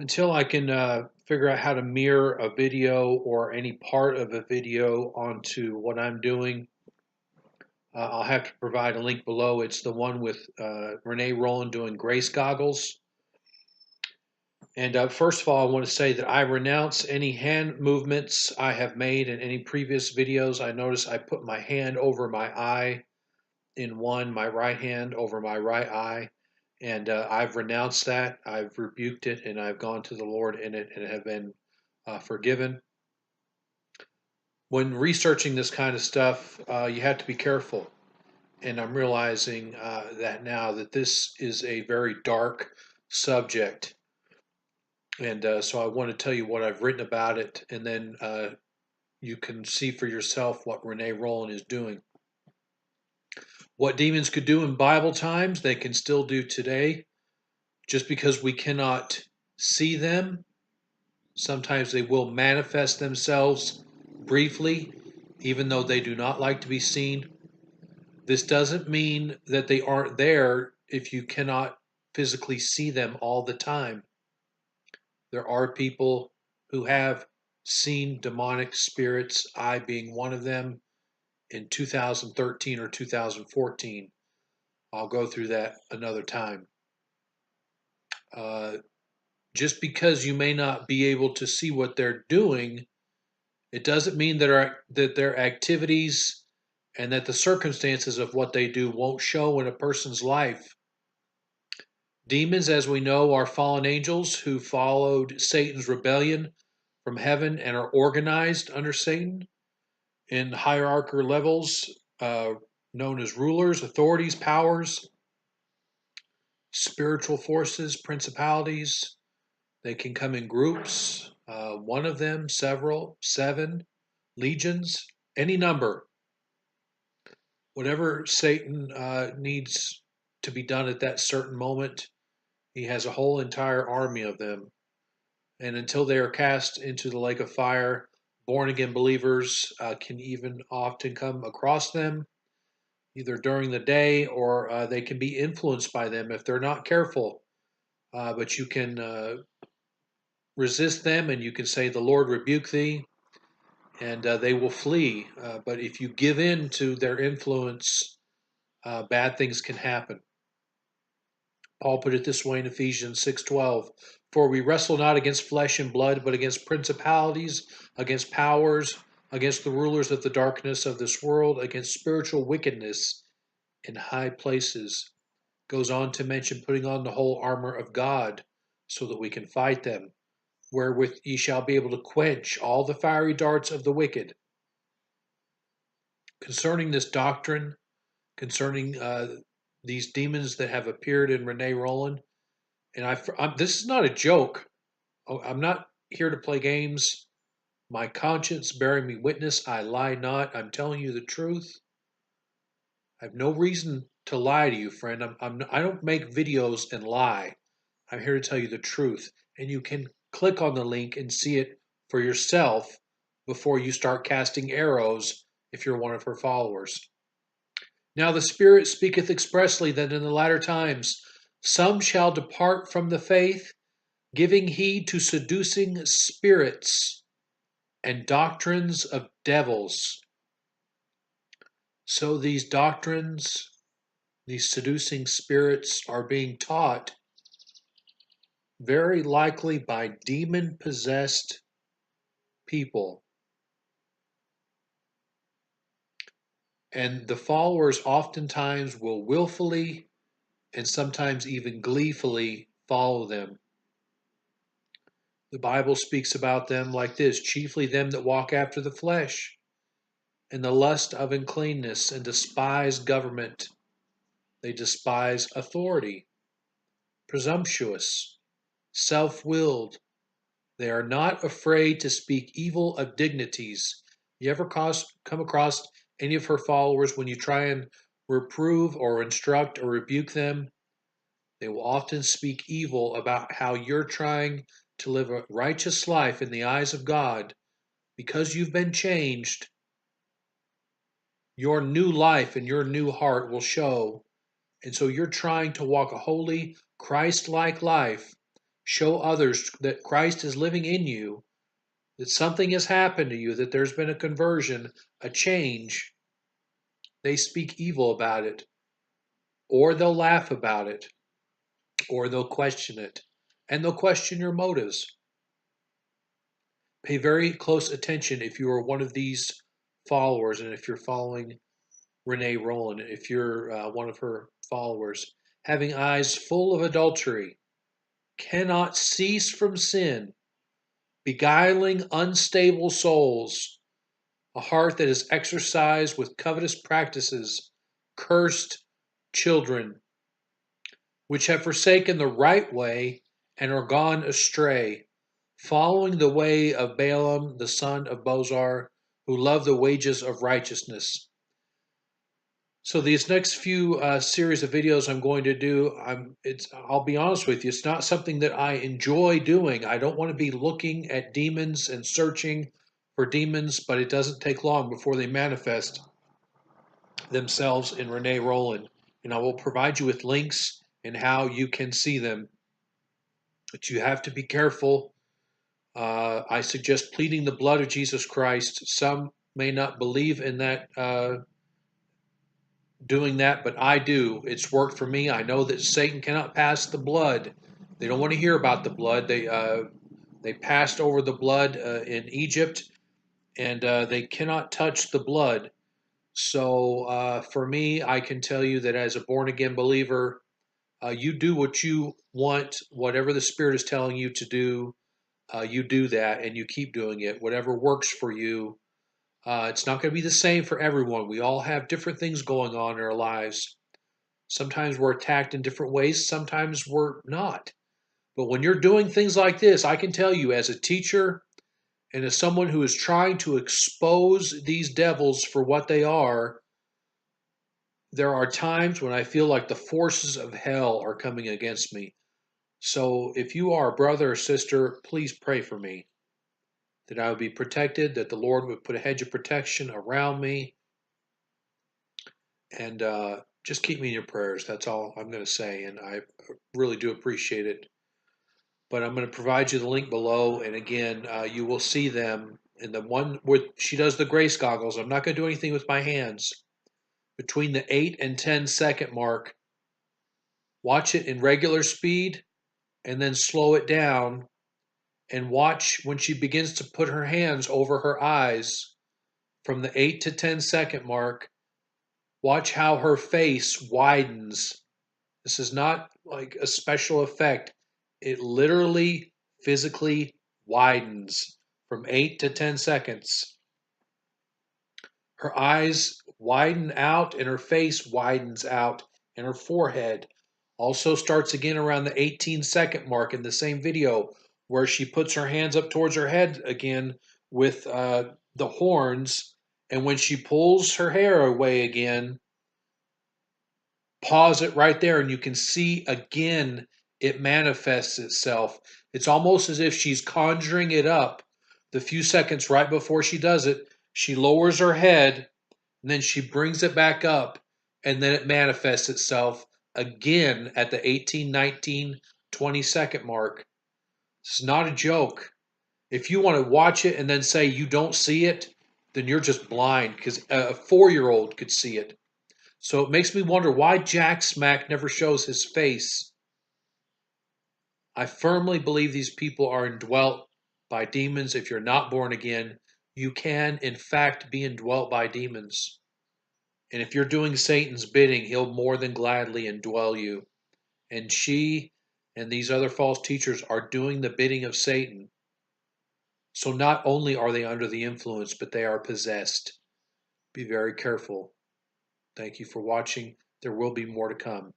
Until I can figure out how to mirror a video or any part of a video onto what I'm doing, I'll have to provide a link below. It's the one with Renee Roland doing grace goggles. And first of all, I want to say that I renounce any hand movements I have made in any previous videos. I notice I put my hand over my eye in one, my right hand over my right eye. And I've renounced that. I've rebuked it, and I've gone to the Lord in it and have been forgiven. When researching this kind of stuff, you have to be careful. And I'm realizing that now that this is a very dark subject. And so I want to tell you what I've written about it, and then you can see for yourself what Renee Roland is doing. What demons could do in Bible times, they can still do today. Just because we cannot see them, sometimes they will manifest themselves briefly, even though they do not like to be seen. This doesn't mean that they aren't there if you cannot physically see them all the time. There are people who have seen demonic spirits, I being one of them, in 2013 or 2014. I'll go through that another time. Just because you may not be able to see what they're doing, it doesn't mean that their activities and that the circumstances of what they do won't show in a person's life. Demons, as we know, are fallen angels who followed Satan's rebellion from heaven and are organized under Satan in hierarchical levels known as rulers, authorities, powers, spiritual forces, principalities. They can come in groups, one of them, several, 7, legions, any number. Whatever Satan needs to be done at that certain moment, he has a whole entire army of them. And until they are cast into the lake of fire, born again believers can even often come across them, either during the day or they can be influenced by them if they're not careful. But you can resist them and you can say, "The Lord rebuke thee," and they will flee. But if you give in to their influence, bad things can happen. Paul put it this way in Ephesians 6:12, "For we wrestle not against flesh and blood, but against principalities, against powers, against the rulers of the darkness of this world, against spiritual wickedness in high places." Goes on to mention putting on the whole armor of God so that we can fight them, wherewith ye shall be able to quench all the fiery darts of the wicked. Concerning this doctrine, concerning these demons that have appeared in Renee Roland, and this is not a joke. I'm not here to play games. My conscience bearing me witness, I lie not. I'm telling you the truth. I have no reason to lie to you, friend. I don't make videos and lie. I'm here to tell you the truth. And you can click on the link and see it for yourself before you start casting arrows if you're one of her followers. Now the Spirit speaketh expressly that in the latter times some shall depart from the faith, giving heed to seducing spirits and doctrines of devils. So these doctrines, these seducing spirits, are being taught very likely by demon-possessed people. And the followers oftentimes will willfully and sometimes even gleefully follow them. The Bible speaks about them like this: chiefly them that walk after the flesh, and the lust of uncleanness, and despise government. They despise authority, presumptuous, self-willed. They are not afraid to speak evil of dignities. You ever come across any of her followers when you try and reprove or instruct or rebuke them? They will often speak evil about how you're trying to live a righteous life in the eyes of God. Because you've been changed, your new life and your new heart will show. And so you're trying to walk a holy, Christ-like life, show others that Christ is living in you, that something has happened to you, that there's been a conversion, a change, they speak evil about it, or they'll laugh about it, or they'll question it, and they'll question your motives. Pay very close attention if you are one of these followers, and if you're following Renee Roland, if you're one of her followers. Having eyes full of adultery, cannot cease from sin, beguiling unstable souls, a heart that is exercised with covetous practices, cursed children, which have forsaken the right way and are gone astray, following the way of Balaam the son of Bozar, who loved the wages of righteousness. So these next few series of videos I'm going to do, I'll be honest with you, it's not something that I enjoy doing. I don't want to be looking at demons and searching for demons, but it doesn't take long before they manifest themselves in Renee Roland. And I will provide you with links and how you can see them. But you have to be careful. I suggest pleading the blood of Jesus Christ. Some may not believe in that doing that, but I do. It's worked for me. I know that Satan cannot pass the blood. They don't want to hear about the blood. They passed over the blood in Egypt, and they cannot touch the blood. So for me, I can tell you that as a born again believer, you do what you want, whatever the Spirit is telling you to do. You do that, and you keep doing it. Whatever works for you. It's not going to be the same for everyone. We all have different things going on in our lives. Sometimes we're attacked in different ways, sometimes we're not. But when you're doing things like this, I can tell you as a teacher and as someone who is trying to expose these devils for what they are, there are times when I feel like the forces of hell are coming against me. So if you are a brother or sister, please pray for me that I would be protected, that the Lord would put a hedge of protection around me, and just keep me in your prayers. That's all I'm going to say, and I really do appreciate it. But I'm going to provide you the link below, and again, you will see them in the one where she does the grace goggles. I'm not going to do anything with my hands. Between the 8 and 10 second mark, watch it in regular speed, and then slow it down, and watch when she begins to put her hands over her eyes from the 8 to 10 second mark. Watch how her face widens. This is not like a special effect. It literally physically widens from 8 to 10 seconds. Her eyes widen out and her face widens out, and her forehead also starts again around the 18 second mark in the same video, where she puts her hands up towards her head again with the horns, and when she pulls her hair away again, pause it right there, and you can see again it manifests itself. It's almost as if she's conjuring it up. The few seconds right before she does it, she lowers her head, and then she brings it back up, and then it manifests itself again at the 18, 19, 20 second mark. This is not a joke. If you want to watch it and then say you don't see it, then you're just blind, because a 4-year-old could see it. So it makes me wonder why Jack Smack never shows his face. I firmly believe these people are indwelt by demons. If you're not born again, you can, in fact, be indwelt by demons. And if you're doing Satan's bidding, he'll more than gladly indwell you. And she and these other false teachers are doing the bidding of Satan. So not only are they under the influence, but they are possessed. Be very careful. Thank you for watching. There will be more to come.